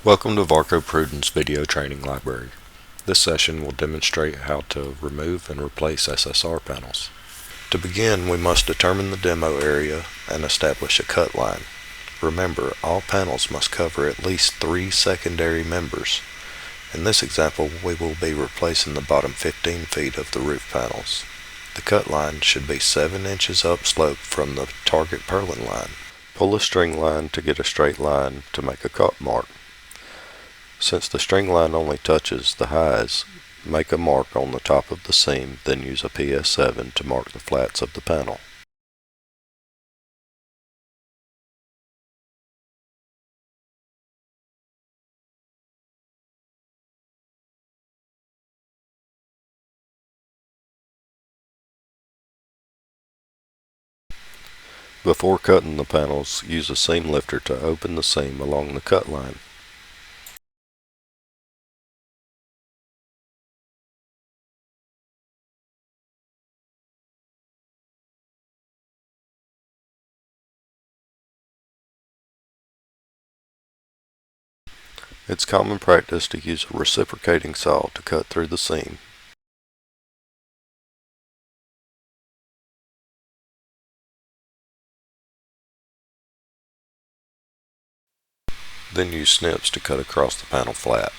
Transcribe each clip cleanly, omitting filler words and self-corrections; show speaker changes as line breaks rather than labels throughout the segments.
Welcome to Varco Pruden's video training library. This session will demonstrate how to remove and replace SSR panels. To begin, we must determine the demo area and establish a cut line. Remember, all panels must cover at least 3 secondary members. In this example, we will be replacing the bottom 15 feet of the roof panels. The cut line should be 7 inches upslope from the target purlin line. Pull a string line to get a straight line to make a cut mark. Since the string line only touches the highs, make a mark on the top of the seam, then use a PS7 to mark the flats of the panel. Before cutting the panels, use a seam lifter to open the seam along the cut line. It's common practice to use a reciprocating saw to cut through the seam. Then use snips to cut across the panel flat.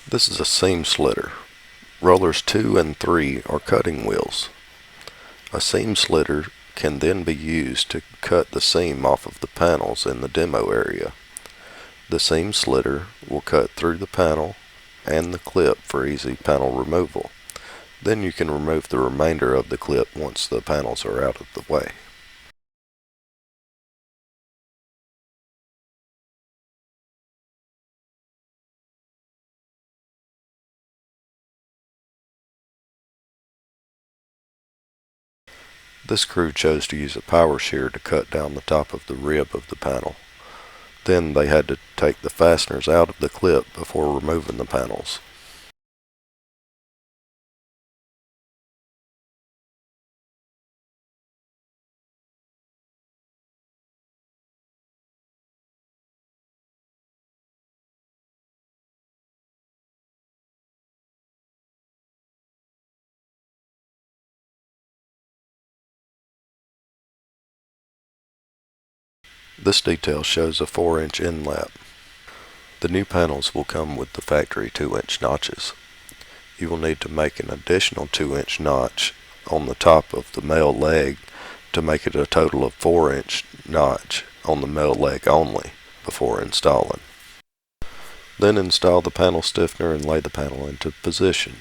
This is a seam slitter. Rollers 2 and 3 are cutting wheels. A seam slitter can then be used to cut the seam off of the panels in the demo area. The seam slitter will cut through the panel and the clip for easy panel removal. Then you can remove the remainder of the clip once the panels are out of the way. This crew chose to use a power shear to cut down the top of the rib of the panel. Then they had to take the fasteners out of the clip before removing the panels. This detail shows a 4-inch inlap. The new panels will come with the factory 2-inch notches. You will need to make an additional 2-inch notch on the top of the male leg to make it a total of 4-inch notch on the male leg only before installing. Then install the panel stiffener and lay the panel into position.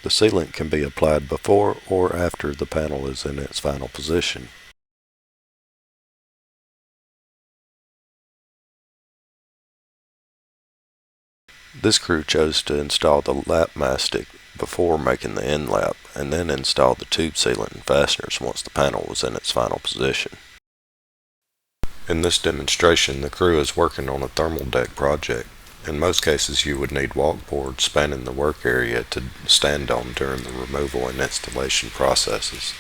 The sealant can be applied before or after the panel is in its final position. This crew chose to install the lap mastic before making the end lap, and then install the tube sealant and fasteners once the panel was in its final position. In this demonstration, the crew is working on a thermal deck project. In most cases, you would need walkboards spanning the work area to stand on during the removal and installation processes.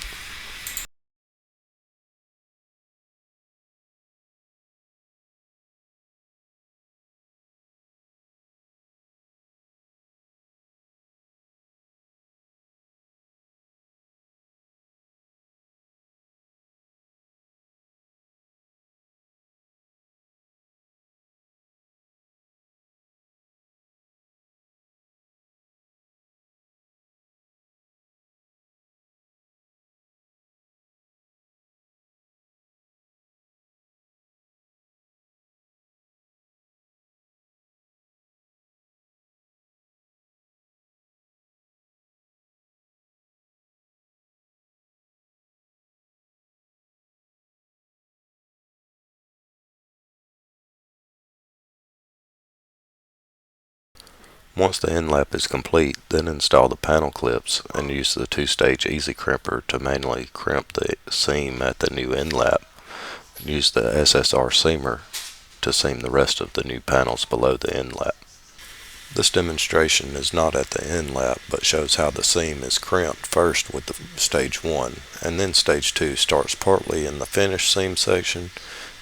Once the end lap is complete, then install the panel clips and use the 2-stage easy crimper to manually crimp the seam at the new end lap. Use the SSR seamer to seam the rest of the new panels below the end lap. This demonstration is not at the end lap, but shows how the seam is crimped first with the stage 1, and then stage 2 starts partly in the finished seam section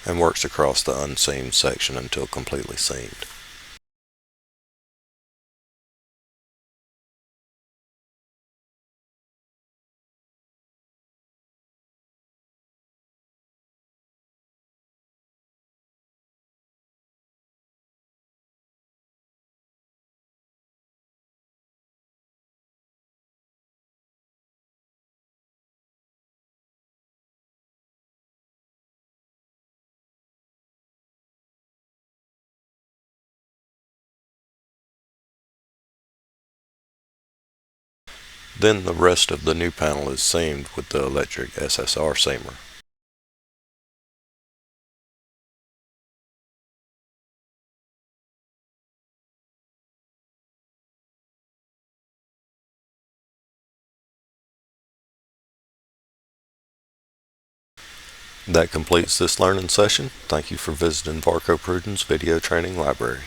and works across the unseamed section until completely seamed. Then the rest of the new panel is seamed with the electric SSR seamer. That completes this learning session. Thank you for visiting Varco Pruden's video training library.